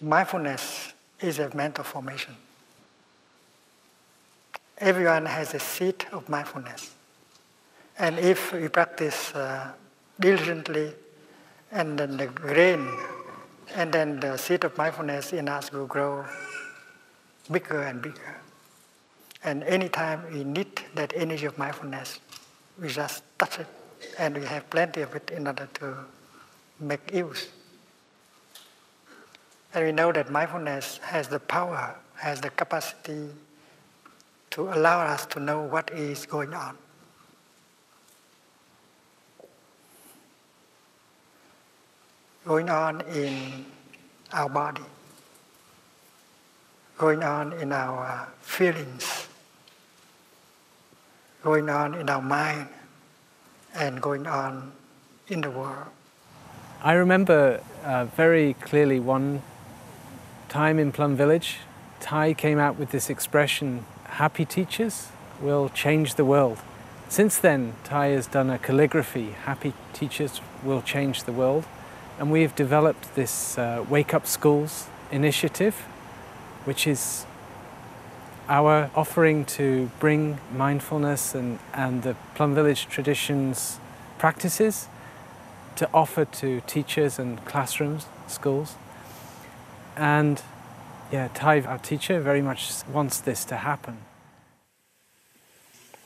mindfulness is a mental formation. Everyone has a seed of mindfulness. And if we practice diligently, and then the grain, and then the seed of mindfulness in us will grow bigger and bigger. And anytime we need that energy of mindfulness, we just touch it, and we have plenty of it in order to make use. And we know that mindfulness has the power, has the capacity to allow us to know what is going on. Going on in our body, going on in our feelings, going on in our mind, and going on in the world. I remember very clearly one time in Plum Village, Thai came out with this expression, happy teachers will change the world. Since then, Thai has done a calligraphy, happy teachers will change the world. And we've developed this Wake Up Schools initiative, which is our offering to bring mindfulness and the Plum Village traditions practices to offer to teachers and classrooms, schools. And yeah, Thai, our teacher, very much wants this to happen.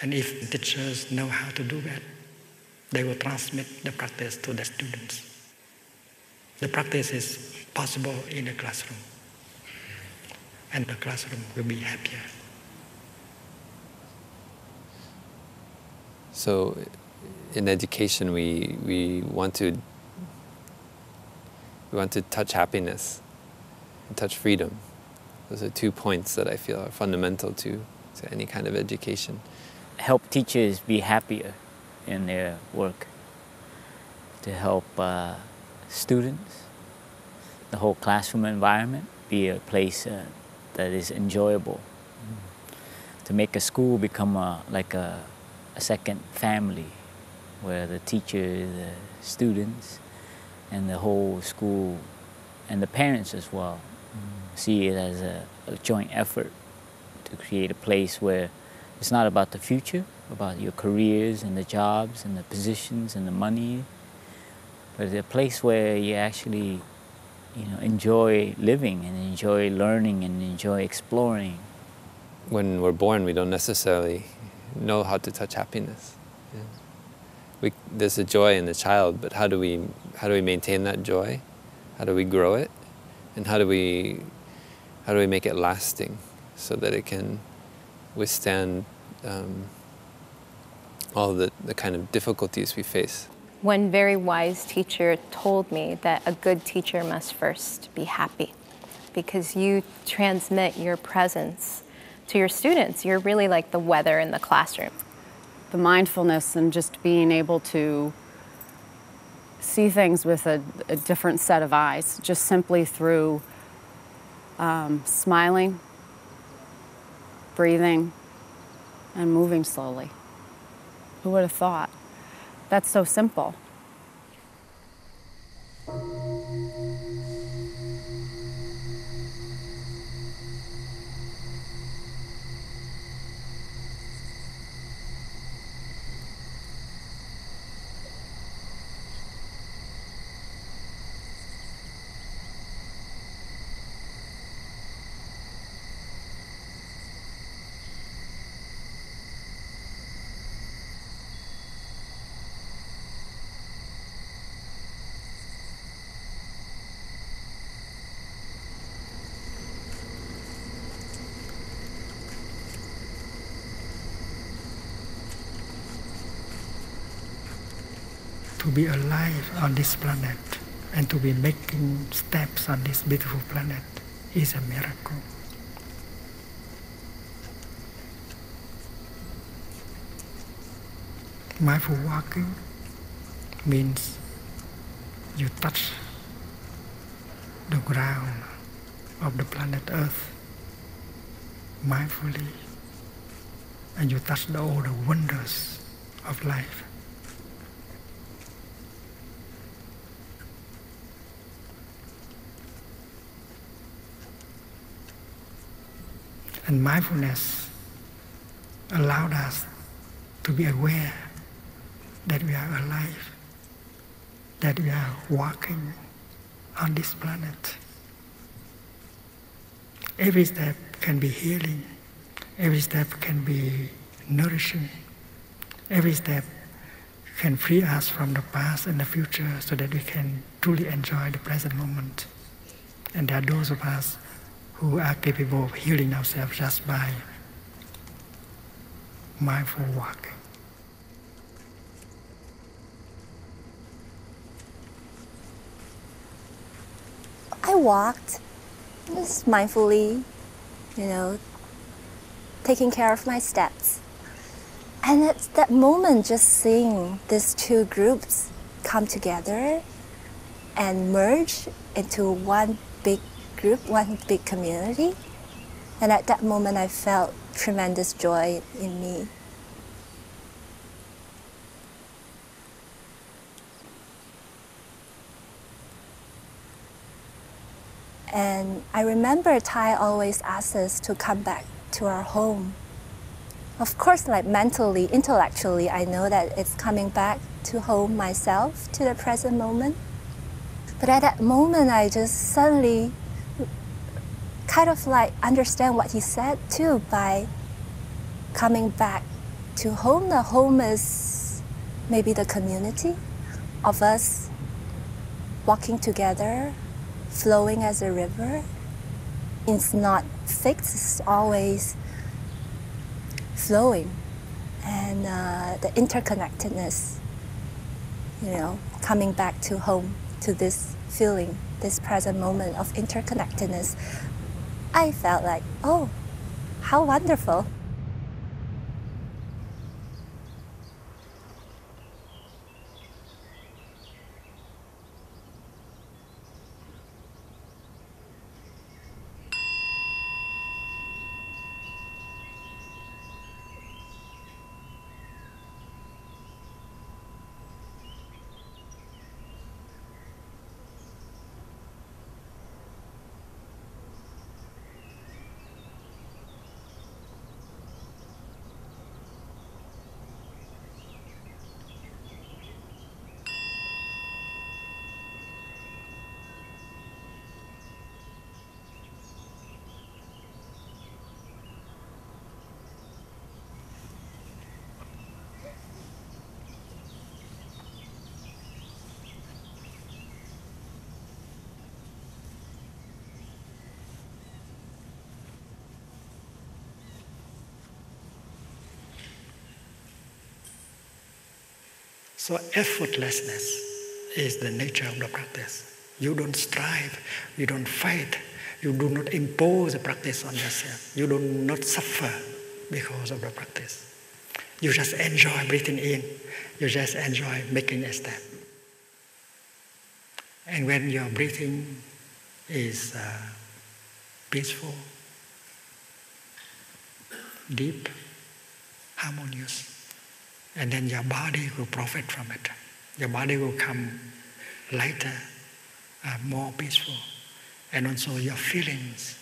And if teachers know how to do that, they will transmit the practice to the students. The practice is possible in the classroom, and the classroom will be happier. So in education, we want to touch happiness and touch freedom. Those are 2 points that I feel are fundamental to any kind of education. Help teachers be happier in their work, to help students, the whole classroom environment be a place that is enjoyable, to make a school become like a second family, where the teachers, the students, and the whole school, and the parents as well, see it as a joint effort to create a place where it's not about the future, about your careers and the jobs and the positions and the money, but it's a place where you actually, enjoy living and enjoy learning and enjoy exploring. When we're born, we don't necessarily know how to touch happiness. Yeah. There's a joy in the child, but how do we maintain that joy? How do we grow it? And how do we make it lasting so that it can withstand all the kind of difficulties we face? One very wise teacher told me that a good teacher must first be happy, because you transmit your presence to your students. You're really like the weather in the classroom. The mindfulness and just being able to see things with a different set of eyes, just simply through smiling, breathing, and moving slowly. Who would have thought? That's so simple. To be alive on this planet and to be making steps on this beautiful planet is a miracle. Mindful walking means you touch the ground of the planet Earth mindfully, and you touch all the wonders of life. And mindfulness allowed us to be aware that we are alive, that we are walking on this planet. Every step can be healing, every step can be nourishing, every step can free us from the past and the future so that we can truly enjoy the present moment. And there are those of us who are capable of healing ourselves just by mindful walking. I walked just mindfully, taking care of my steps. And at that moment, just seeing these two groups come together and merge into one big group, one big community. And at that moment, I felt tremendous joy in me. And I remember Thai always asks us to come back to our home. Of course, like mentally, intellectually, I know that it's coming back to home myself, to the present moment. But at that moment, I just suddenly kind of like understand what he said too by coming back to home. The home is maybe the community of us walking together, flowing as a river. It's not fixed, it's always flowing. And the interconnectedness, coming back to home, to this feeling, this present moment of interconnectedness, I felt like, oh, how wonderful. So effortlessness is the nature of the practice. You don't strive, you don't fight, you do not impose a practice on yourself. You do not suffer because of the practice. You just enjoy breathing in, you just enjoy making a step. And when your breathing is peaceful, deep, harmonious, and then your body will profit from it. Your body will come lighter, more peaceful. And also your feelings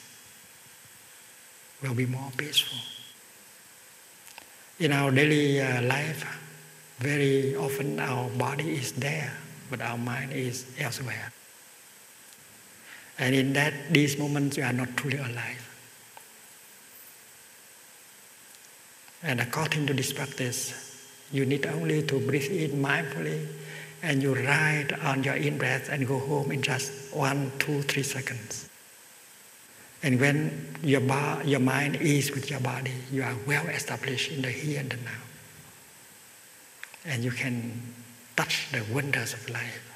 will be more peaceful. In our daily life, very often our body is there, but our mind is elsewhere. And in these moments, we are not truly alive. And according to this practice, you need only to breathe in mindfully, and you ride on your in-breath and go home in just 1, 2, 3 seconds. And when your mind is with your body, you are well established in the here and the now. And you can touch the wonders of life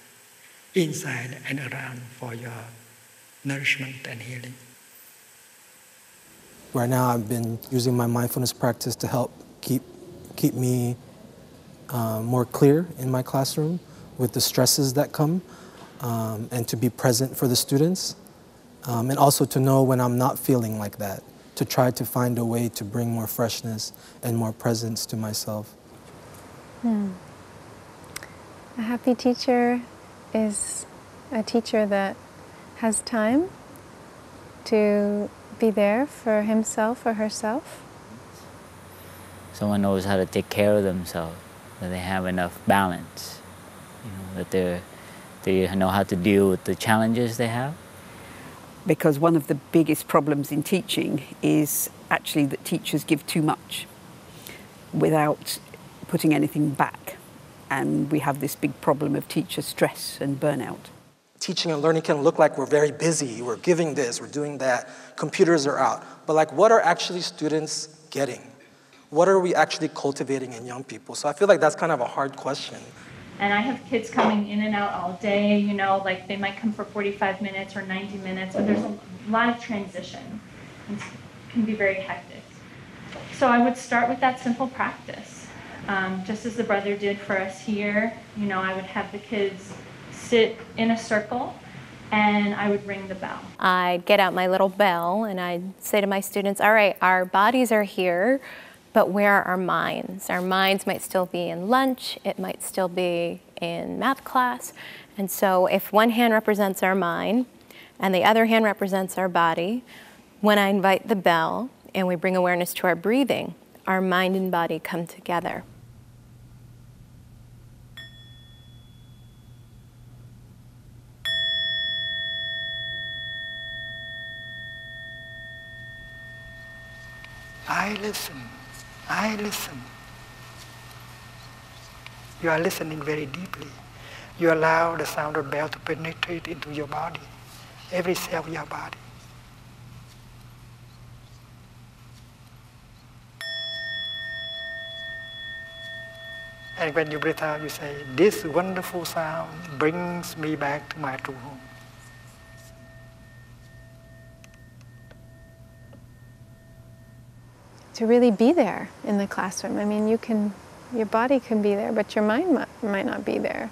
inside and around for your nourishment and healing. Right now I've been using my mindfulness practice to help keep me more clear in my classroom with the stresses that come, and to be present for the students, and also to know when I'm not feeling like that, to try to find a way to bring more freshness and more presence to myself. A happy teacher is a teacher that has time to be there for himself or herself. Someone knows how to take care of themselves, that they have enough balance, that they know how to deal with the challenges they have. Because one of the biggest problems in teaching is actually that teachers give too much without putting anything back. And we have this big problem of teacher stress and burnout. Teaching and learning can look like we're very busy, we're giving this, we're doing that, computers are out. But like, what are actually students getting? What are we actually cultivating in young people? So I feel like that's kind of a hard question. And I have kids coming in and out all day, like they might come for 45 minutes or 90 minutes, but there's a lot of transition. It can be very hectic. So I would start with that simple practice. Just as the brother did for us here, I would have the kids sit in a circle and I would ring the bell. I'd get out my little bell and I'd say to my students, all right, our bodies are here, but where are our minds? Our minds might still be in lunch, it might still be in math class. And so if one hand represents our mind and the other hand represents our body, when I invite the bell and we bring awareness to our breathing, our mind and body come together. I listen. I listen. You are listening very deeply. You allow the sound of bell to penetrate into your body, every cell of your body. And when you breathe out, you say, this wonderful sound brings me back to my true home. To really be there in the classroom. I mean, your body can be there, but your mind might not be there.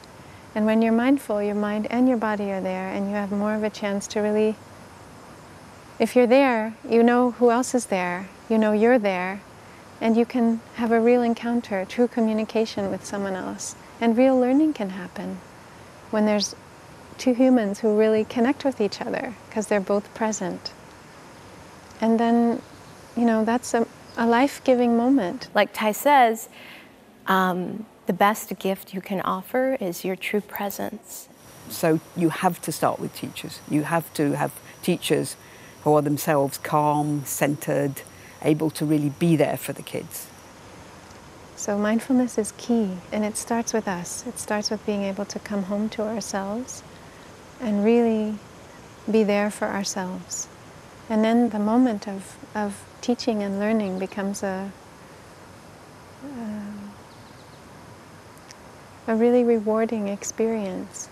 And when you're mindful, your mind and your body are there, and you have more of a chance to really, if you're there, you know who else is there, you know you're there, and you can have a real encounter, true communication with someone else. And real learning can happen when there's two humans who really connect with each other, because they're both present. And then, that's a life-giving moment. Like Tai says, the best gift you can offer is your true presence. So you have to start with teachers. You have to have teachers who are themselves calm, centered, able to really be there for the kids. So mindfulness is key, and it starts with us. It starts with being able to come home to ourselves and really be there for ourselves. And then the moment of teaching and learning becomes a really rewarding experience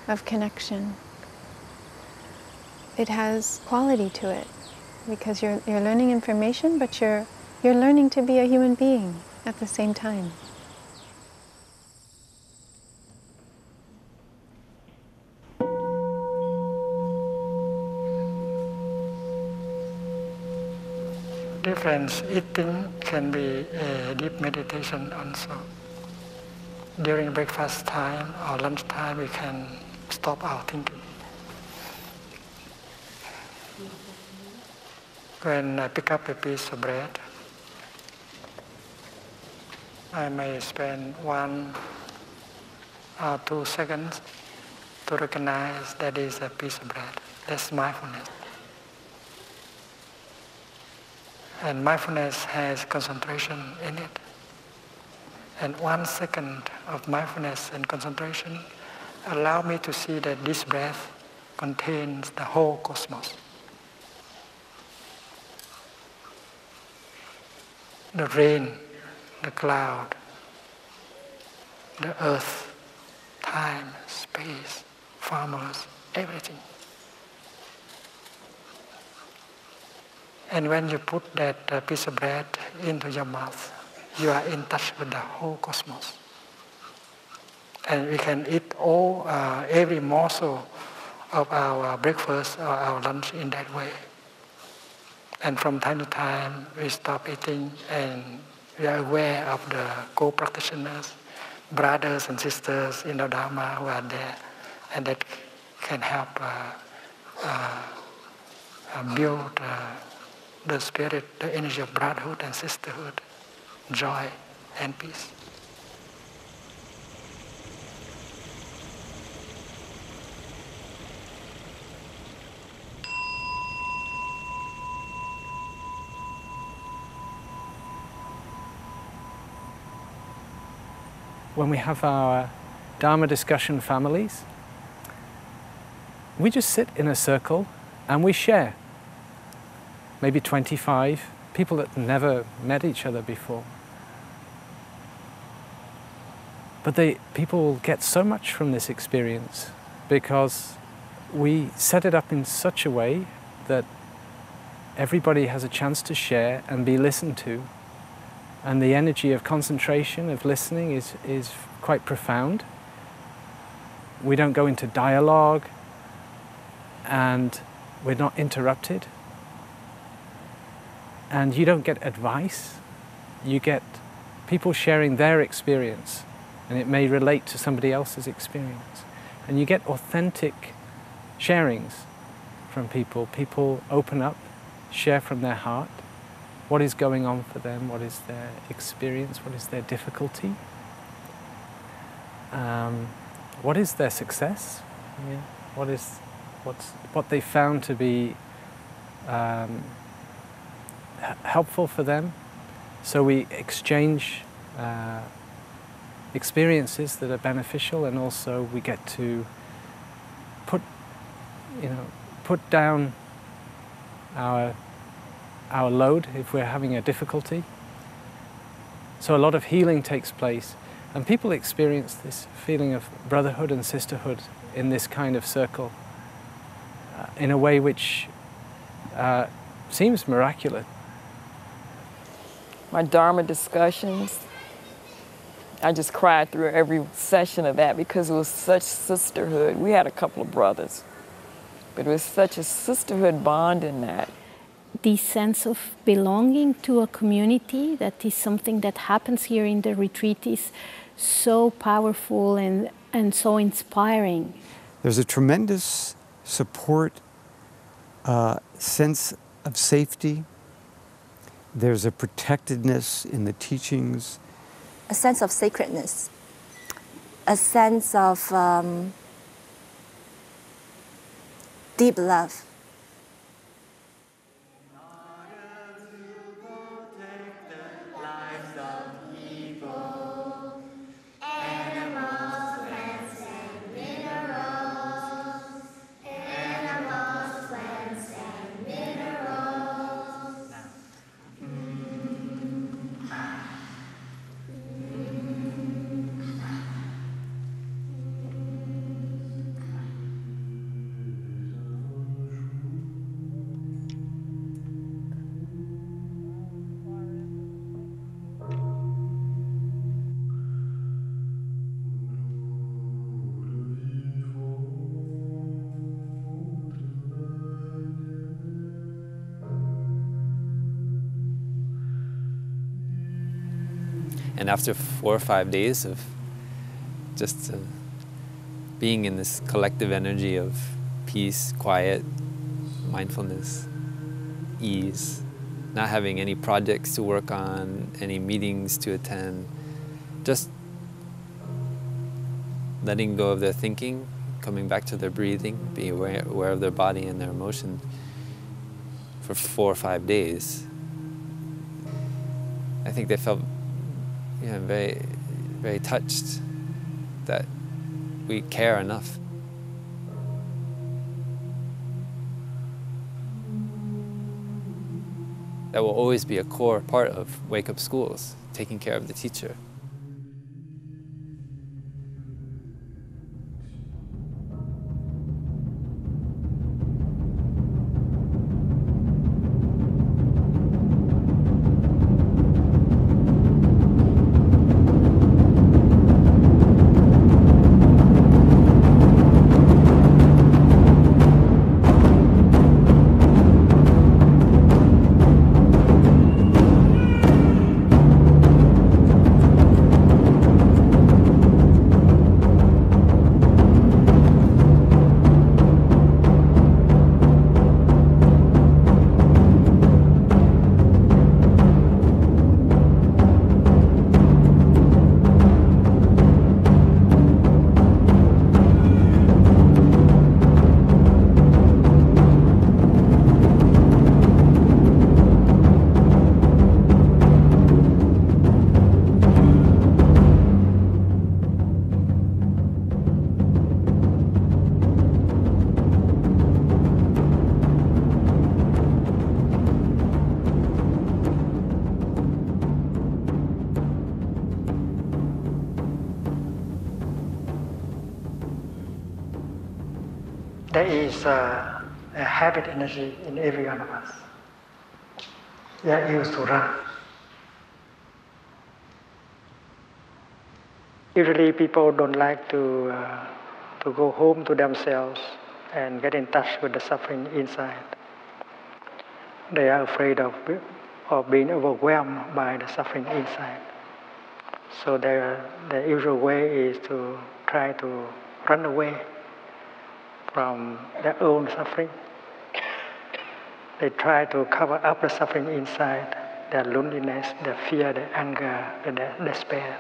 of connection. It has quality to it because you're learning information, but you're learning to be a human being at the same time. Difference, eating can be a deep meditation also. During breakfast time or lunch time, we can stop our thinking. When I pick up a piece of bread, I may spend 1 or 2 seconds to recognize that is a piece of bread. That's mindfulness. And mindfulness has concentration in it. And 1 second of mindfulness and concentration allow me to see that this breath contains the whole cosmos. The rain, the cloud, the earth, time, space, farmers, everything. And when you put that piece of bread into your mouth, you are in touch with the whole cosmos. And we can eat every morsel of our breakfast or our lunch in that way. And from time to time, we stop eating and we are aware of the co-practitioners, brothers and sisters in the Dharma who are there, and that can help build the spirit, the energy of brotherhood and sisterhood, joy and peace. When we have our Dharma discussion families, we just sit in a circle and we share. Maybe 25 people that never met each other before. But people get so much from this experience because we set it up in such a way that everybody has a chance to share and be listened to. And the energy of concentration, of listening is quite profound. We don't go into dialogue and we're not interrupted. And you don't get advice. You get people sharing their experience, and it may relate to somebody else's experience. And you get authentic sharings from people. People open up, share from their heart. What is going on for them? What is their experience? What is their difficulty? What is their success? Yeah. What they found to be helpful for them? So we exchange experiences that are beneficial, and also we get to put down our load if we're having a difficulty. So a lot of healing takes place, and people experience this feeling of brotherhood and sisterhood in this kind of circle in a way which seems miraculous. My Dharma discussions, I just cried through every session of that because it was such sisterhood. We had a couple of brothers, but it was such a sisterhood bond in that. The sense of belonging to a community, that is something that happens here in the retreat, is so powerful and so inspiring. There's a tremendous support, sense of safety. There's a protectedness in the teachings. A sense of sacredness, a sense of deep love. And after 4 or 5 days of just being in this collective energy of peace, quiet, mindfulness, ease, not having any projects to work on, any meetings to attend, just letting go of their thinking, coming back to their breathing, being aware of their body and their emotions for 4 or 5 days. I think they felt very, very touched that we care enough. That will always be a core part of Wake Up Schools, taking care of the teacher. there is a habit energy in every one of us. We are used to run. Usually people don't like to go home to themselves and get in touch with the suffering inside. They are afraid of being overwhelmed by the suffering inside. So the usual way is to try to run away from their own suffering. They try to cover up the suffering inside, their loneliness, their fear, their anger, their despair.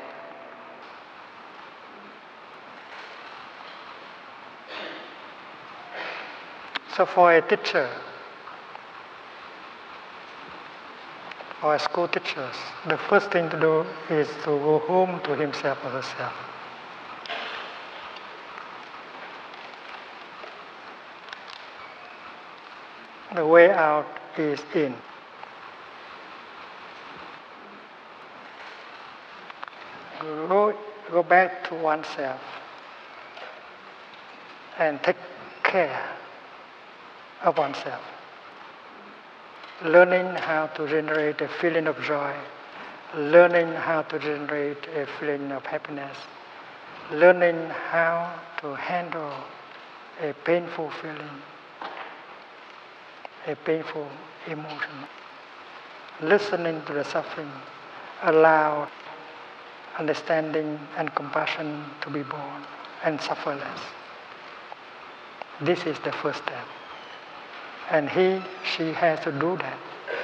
So for a teacher, for a school teachers, the first thing to do is to go home to himself or herself. The way out is in. Go back to oneself and take care of oneself. Learning how to generate a feeling of joy, learning how to generate a feeling of happiness, learning how to handle a painful feeling, a painful emotion. Listening to the suffering, allow understanding and compassion to be born and suffer less. This is the first step. And she has to do that.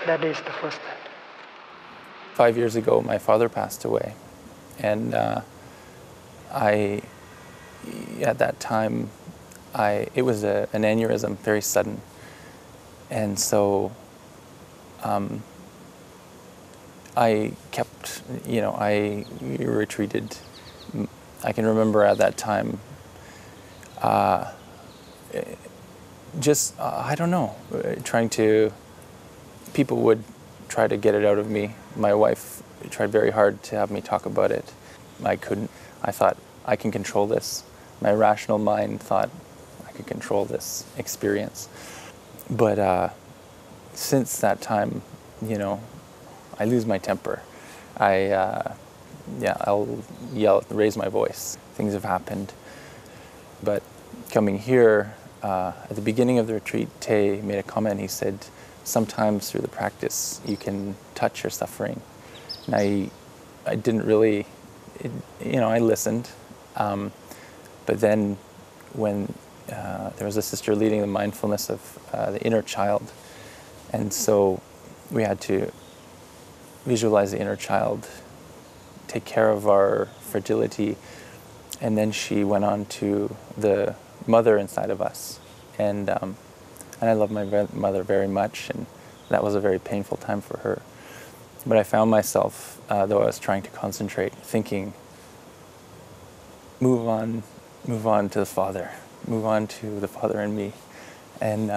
That is the first step. 5 years ago, my father passed away. And at that time, it was an aneurysm, very sudden. And so I kept, I retreated. I can remember at that time, I don't know, people would try to get it out of me. My wife tried very hard to have me talk about it. I couldn't. I thought, I can control this. My rational mind thought I could control this experience. But since that time, I lose my temper. I'll yell, raise my voice. Things have happened. But coming here, at the beginning of the retreat, Tay made a comment. He said, sometimes through the practice, you can touch your suffering. And I didn't really, I listened. But then when there was a sister leading the mindfulness of the inner child, and so we had to visualize the inner child, take care of our fragility, and then she went on to the mother inside of us. And I love my mother very much, and that was a very painful time for her. But I found myself, though I was trying to concentrate, thinking, move on to the Father, move on to the Father in me. And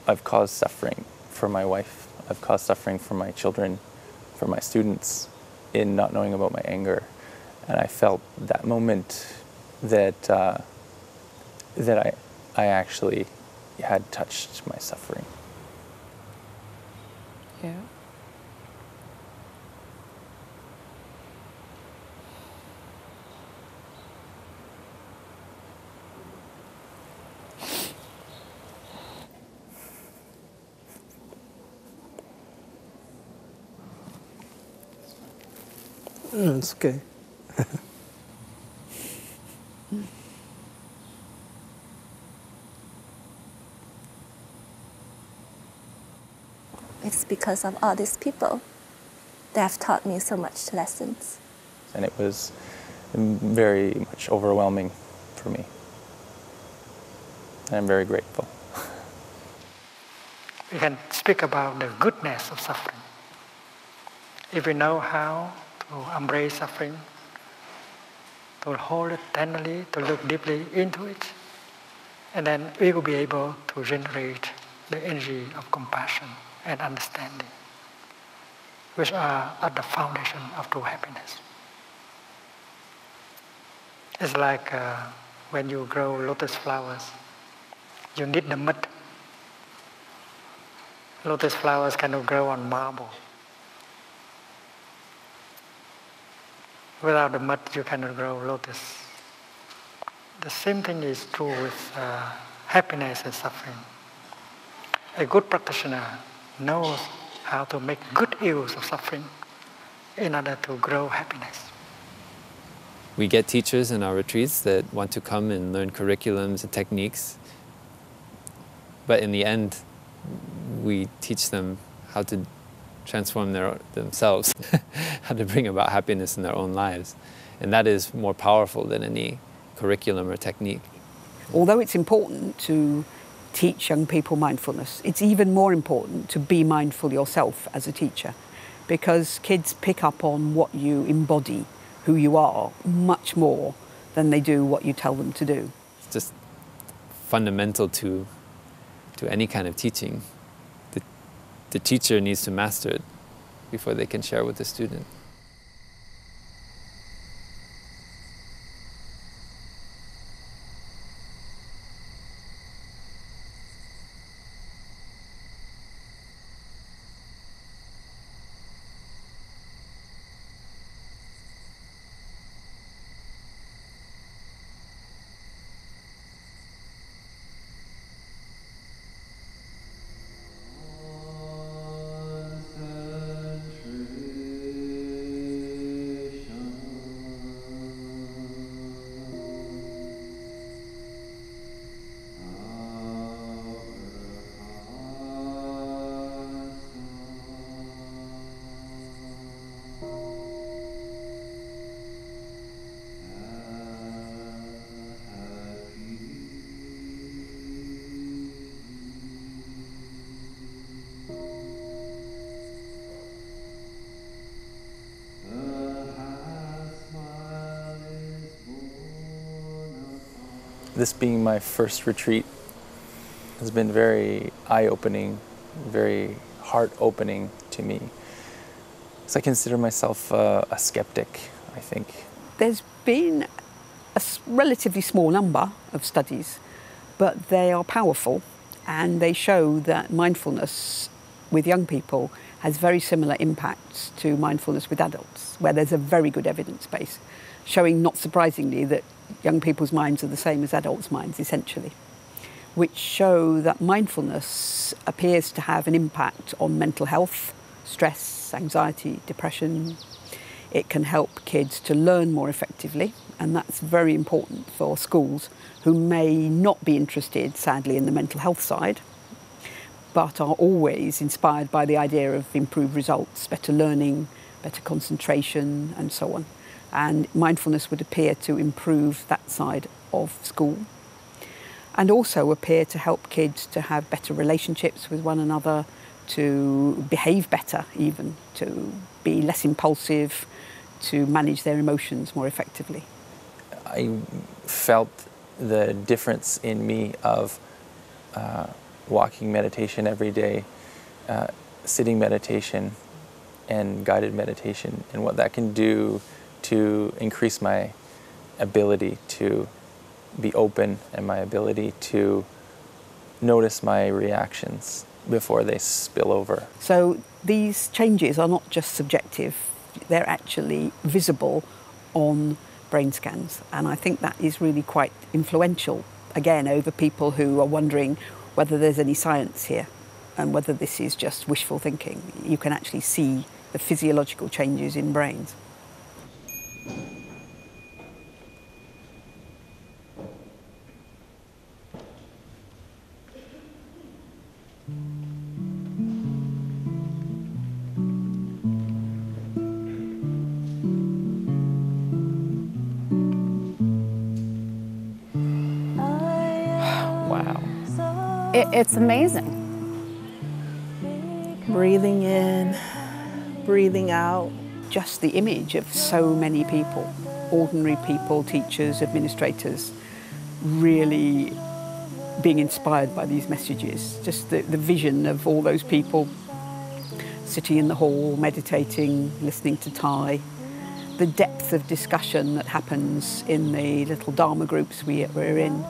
I've caused suffering for my wife, I've caused suffering for my children, for my students, in not knowing about my anger. And I felt that moment that I actually had touched my suffering. Yeah. It's okay. It's because of all these people that have taught me so much lessons. And it was very much overwhelming for me. And I'm very grateful. We can speak about the goodness of suffering. If we know how to embrace suffering, to hold it tenderly, to look deeply into it, and then we will be able to generate the energy of compassion and understanding, which are at the foundation of true happiness. It's like when you grow lotus flowers, you need the mud. Lotus flowers cannot grow on marble. Without the mud, you cannot grow lotus. The same thing is true with happiness and suffering. A good practitioner knows how to make good use of suffering in order to grow happiness. We get teachers in our retreats that want to come and learn curriculums and techniques, but in the end, we teach them how to transform themselves, how to bring about happiness in their own lives. And that is more powerful than any curriculum or technique. Although it's important to teach young people mindfulness, it's even more important to be mindful yourself as a teacher, because kids pick up on what you embody, who you are, much more than they do what you tell them to do. It's just fundamental to any kind of teaching. The teacher needs to master it before they can share with the student. This being my first retreat has been very eye-opening, very heart-opening to me. So I consider myself a skeptic, I think. There's been a relatively small number of studies, but they are powerful, and they show that mindfulness with young people has very similar impacts to mindfulness with adults, where there's a very good evidence base, showing, not surprisingly, that young people's minds are the same as adults' minds, essentially, which show that mindfulness appears to have an impact on mental health, stress, anxiety, depression. It can help kids to learn more effectively, and that's very important for schools who may not be interested, sadly, in the mental health side, but are always inspired by the idea of improved results, better learning, better concentration, and so on. And mindfulness would appear to improve that side of school, and also appear to help kids to have better relationships with one another, to behave better even, to be less impulsive, to manage their emotions more effectively. I felt the difference in me of walking meditation every day, sitting meditation and guided meditation, and what that can do to increase my ability to be open and my ability to notice my reactions before they spill over. So these changes are not just subjective, they're actually visible on brain scans, and I think that is really quite influential, again, over people who are wondering whether there's any science here and whether this is just wishful thinking. You can actually see the physiological changes in brains. Wow. It's amazing. Breathing in, breathing out. Just the image of so many people, ordinary people, teachers, administrators, really being inspired by these messages. Just the vision of all those people sitting in the hall, meditating, listening to Thai, the depth of discussion that happens in the little Dharma groups we're in,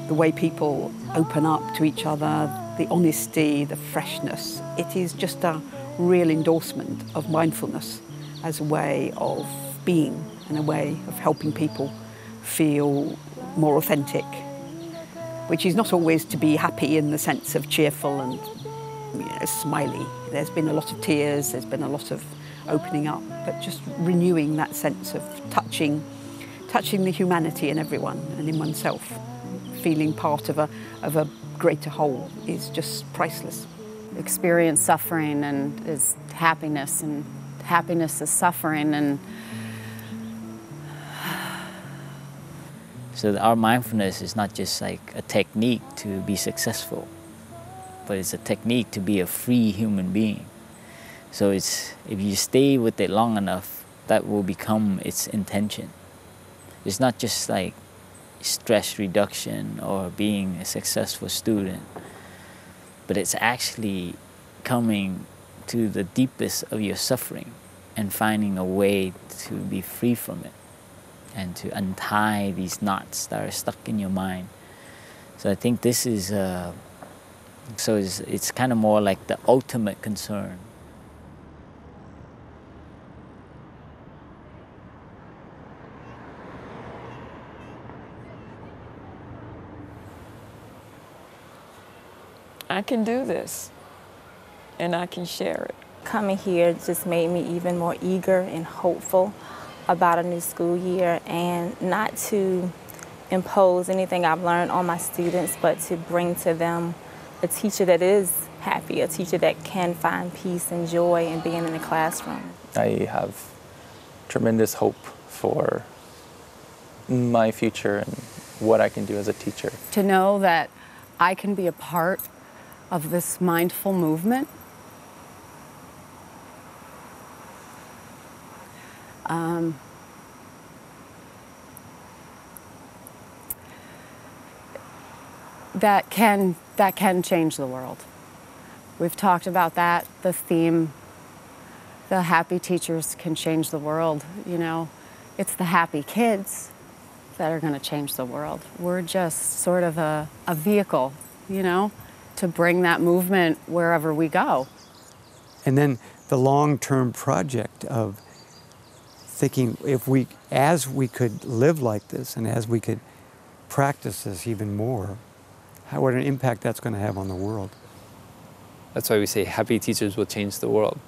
the way people open up to each other, the honesty, the freshness. It is just a real endorsement of mindfulness as a way of being and a way of helping people feel more authentic, which is not always to be happy in the sense of cheerful and smiley. There's been a lot of tears, there's been a lot of opening up, but just renewing that sense of touching the humanity in everyone and in oneself, feeling part of a greater whole is just priceless. Experience suffering and is happiness is suffering. And so our mindfulness is not just like a technique to be successful, but it's a technique to be a free human being. So if you stay with it long enough, that will become its intention. It's not just like stress reduction or being a successful student, but it's actually coming to the deepest of your suffering and finding a way to be free from it and to untie these knots that are stuck in your mind. So I think this is, it's kind of more like the ultimate concern. I can do this, and I can share it. Coming here just made me even more eager and hopeful about a new school year, and not to impose anything I've learned on my students, but to bring to them a teacher that is happy, a teacher that can find peace and joy in being in the classroom. I have tremendous hope for my future and what I can do as a teacher. To know that I can be a part of this mindful movement, that can change the world. We've talked about that, the theme, the happy teachers can change the world. You know, it's the happy kids that are going to change the world. We're just sort of a vehicle, you know, to bring that movement wherever we go. And then the long-term project of thinking as we could live like this and as we could practice this even more, what an impact that's going to have on the world. That's why we say happy teachers will change the world.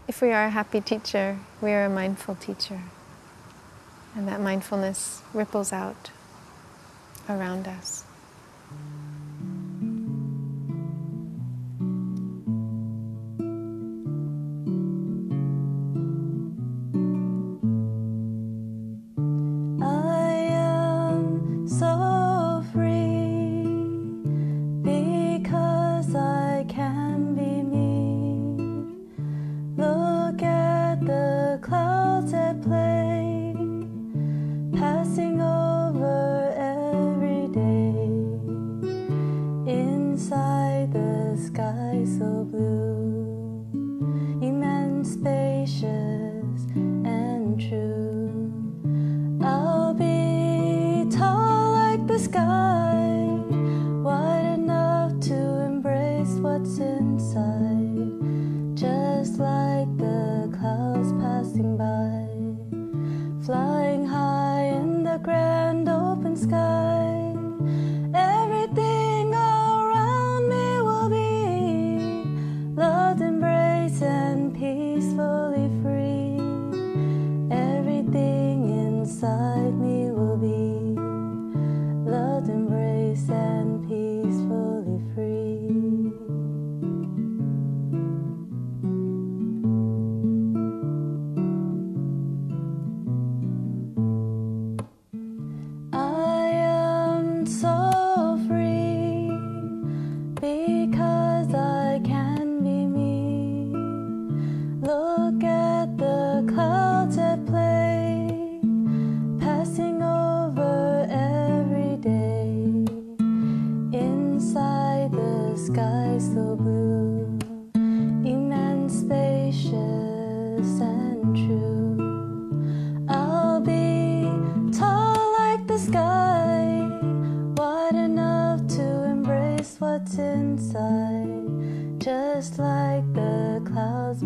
If we are a happy teacher, we are a mindful teacher. And that mindfulness ripples out around us. Passing over every day.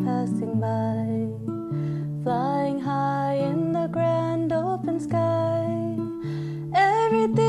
passing by, flying high in the grand open sky. Everything